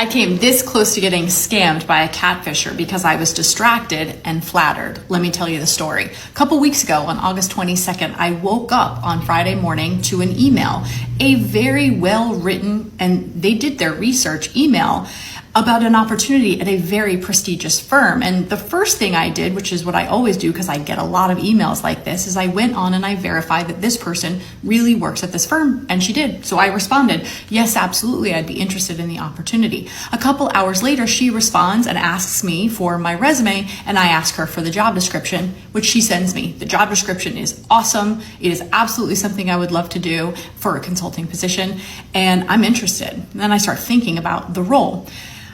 I came this close to getting scammed by a catfisher because I was distracted and flattered. Let me tell you the story. A couple weeks ago on August 22nd, I woke up on Friday morning to an email, a very well written, and they did their research email about an opportunity at a very prestigious firm. And the first thing I did, which is what I always do because I get a lot of emails like this, is I went on and I verified that this person really works at this firm, and she did. So I responded, yes, absolutely, I'd be interested in the opportunity. A couple hours later, she responds and asks me for my resume, and I ask her for the job description, which she sends me. The job description is awesome. It is absolutely something I would love to do for a consulting position, and I'm interested. And then I start thinking about the role.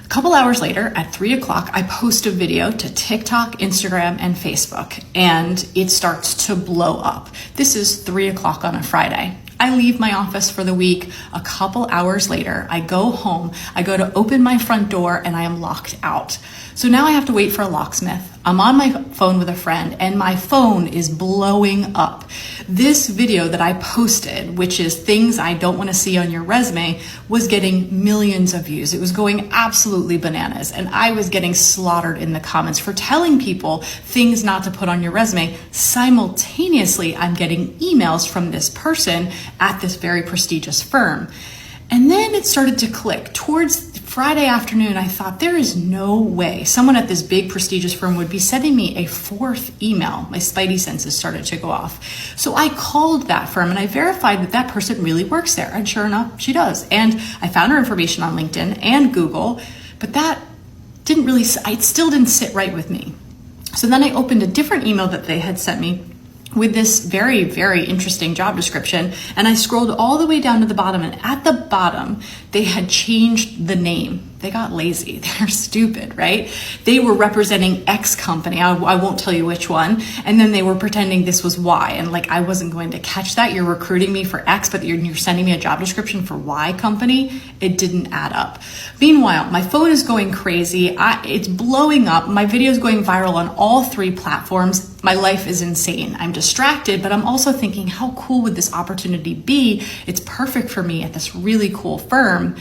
A couple hours later at 3 o'clock, I post a video to TikTok, Instagram, and Facebook, and it starts to blow up. This is 3 o'clock on a Friday. I leave my office for the week. A couple hours later, I go home. I go to open my front door and I am locked out. So now I have to wait for a locksmith. I'm on my phone with a friend and my phone is blowing up. This video that I posted, which is things I don't want to see on your resume, was getting millions of views. It was going absolutely bananas. And I was getting slaughtered in the comments for telling people things not to put on your resume. Simultaneously, I'm getting emails from this person at this very prestigious firm. And then it started to click. Towards Friday afternoon, I thought there is no way someone at this big prestigious firm would be sending me a fourth email. My spidey senses started to go off. So I called that firm and I verified that that person really works there. And sure enough, she does. And I found her information on LinkedIn and Google, but that it still didn't sit right with me. So then I opened a different email that they had sent me with this very, very interesting job description. And I scrolled all the way down to the bottom, and at the bottom, they had changed the name. They got lazy. They're stupid, right? They were representing X company. I won't tell you which one. And then they were pretending this was Y. And like, I wasn't going to catch that. You're recruiting me for X, but you're sending me a job description for Y company. It didn't add up. Meanwhile, my phone is going crazy. It's blowing up. My video is going viral on all three platforms. My life is insane. I'm distracted, but I'm also thinking, how cool would this opportunity be? It's perfect for me at this really cool firm.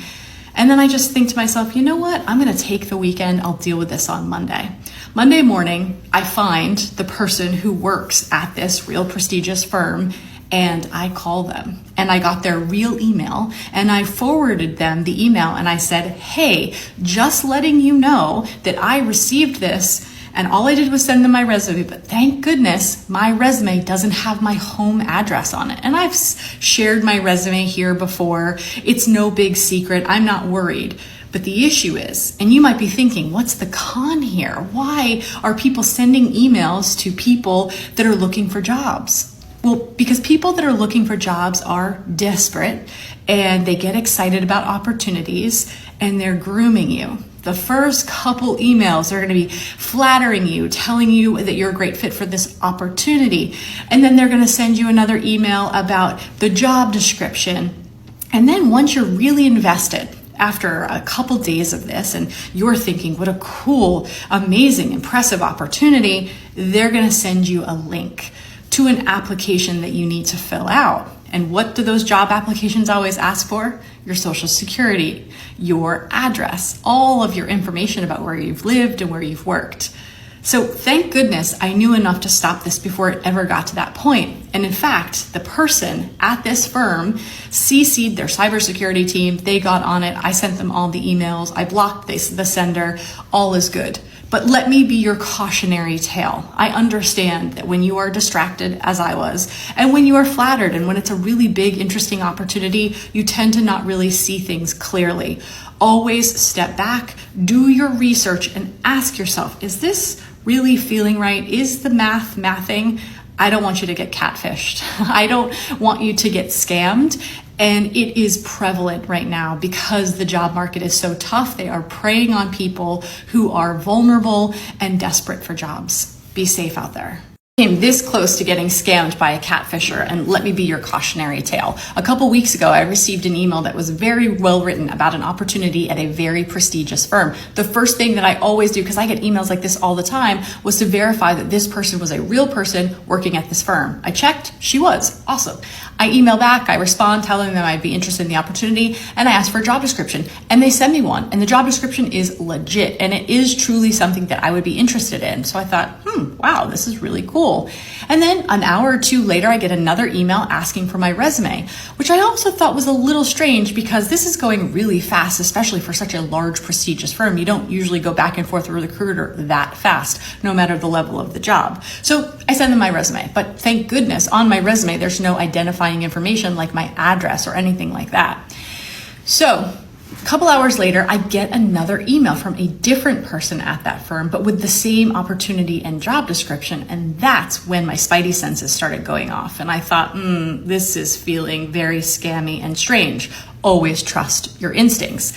And then I just think to myself, you know what? I'm going to take the weekend. I'll deal with this on Monday. Monday morning, I find the person who works at this real prestigious firm and I call them and I got their real email and I forwarded them the email and I said, hey, just letting you know that I received this. And all I did was send them my resume, but thank goodness my resume doesn't have my home address on it. And I've shared my resume here before. It's no big secret. I'm not worried. But the issue is, and you might be thinking, what's the con here? Why are people sending emails to people that are looking for jobs? Well, because people that are looking for jobs are desperate and they get excited about opportunities and they're grooming you. The first couple emails are going to be flattering you, telling you that you're a great fit for this opportunity. And then they're going to send you another email about the job description. And then once you're really invested, after a couple days of this, and you're thinking, what a cool, amazing, impressive opportunity, they're going to send you a link to an application that you need to fill out. And what do those job applications always ask for? Your social security, your address, all of your information about where you've lived and where you've worked. So thank goodness I knew enough to stop this before it ever got to that point. And in fact, the person at this firm CC'd their cybersecurity team. They got on it. I sent them all the emails. I blocked the sender. All is good. But let me be your cautionary tale. I understand that when you are distracted, as I was, and when you are flattered, and when it's a really big, interesting opportunity, you tend to not really see things clearly. Always step back, do your research, and ask yourself, is this really feeling right? Is the mathing? I don't want you to get catfished. I don't want you to get scammed. And it is prevalent right now because the job market is so tough. They are preying on people who are vulnerable and desperate for jobs. Be safe out there. Came this close to getting scammed by a catfisher, and let me be your cautionary tale. A couple weeks ago, I received an email that was very well written about an opportunity at a very prestigious firm. The first thing that I always do, because I get emails like this all the time, was to verify that this person was a real person working at this firm. I checked, she was. Awesome. I email back, I respond telling them I'd be interested in the opportunity, and I ask for a job description, and they send me one, and the job description is legit, and it is truly something that I would be interested in. So I thought, wow, this is really cool. And then an hour or two later, I get another email asking for my resume, which I also thought was a little strange because this is going really fast, especially for such a large, prestigious firm. You don't usually go back and forth with a recruiter that fast, no matter the level of the job. So I send them my resume, but thank goodness on my resume, there's no identifying information like my address or anything like that. So a couple hours later, I get another email from a different person at that firm, but with the same opportunity and job description. And that's when my spidey senses started going off. And I thought, this is feeling very scammy and strange. Always trust your instincts.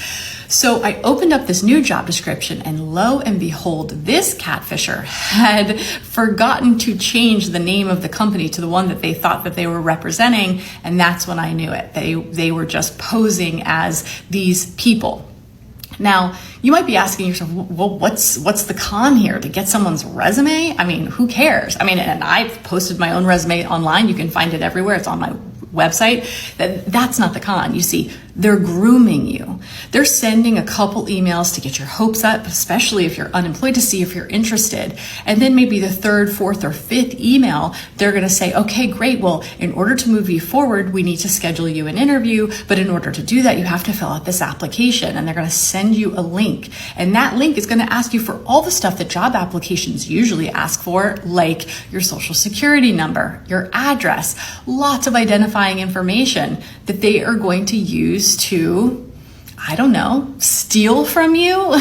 So I opened up this new job description, and lo and behold, this catfisher had forgotten to change the name of the company to the one that they thought that they were representing. And that's when I knew it. They were just posing as these people. Now, you might be asking yourself, well, what's the con here? To get someone's resume? I mean, who cares? I mean, and I've posted my own resume online. You can find it everywhere. It's on my website. That's not the con. You see, they're grooming you. They're sending a couple emails to get your hopes up, especially if you're unemployed, to see if you're interested. And then maybe the third, fourth, or fifth email, they're going to say, okay, great. Well, in order to move you forward, we need to schedule you an interview. But in order to do that, you have to fill out this application. And they're going to send you a link. And that link is going to ask you for all the stuff that job applications usually ask for, like your social security number, your address, lots of identifying information that they are going to use to, I don't know, steal from you,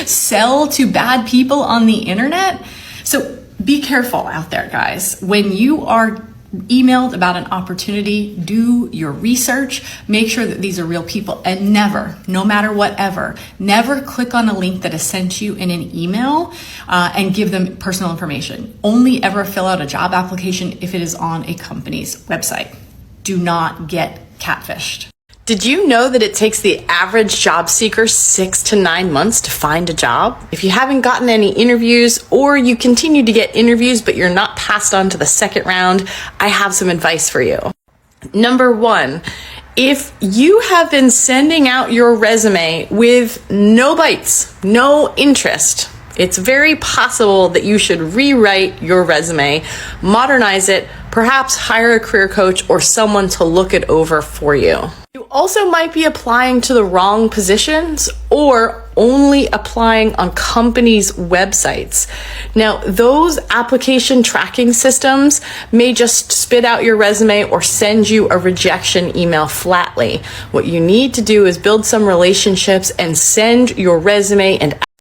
sell to bad people on the internet. So be careful out there, guys. When you are emailed about an opportunity, do your research, make sure that these are real people, and never, no matter whatever, never click on a link that is sent you in an email and give them personal information. Only ever fill out a job application if it is on a company's website. Do not get catfished. Did you know that it takes the average job seeker 6 to 9 months to find a job? If you haven't gotten any interviews, or you continue to get interviews but you're not passed on to the second round, I have some advice for you. Number 1, if you have been sending out your resume with no bites, no interest, it's very possible that you should rewrite your resume, modernize it, perhaps hire a career coach or someone to look it over for you. You also might be applying to the wrong positions or only applying on companies' websites. Now, those application tracking systems may just spit out your resume or send you a rejection email flatly. What you need to do is build some relationships and send your resume and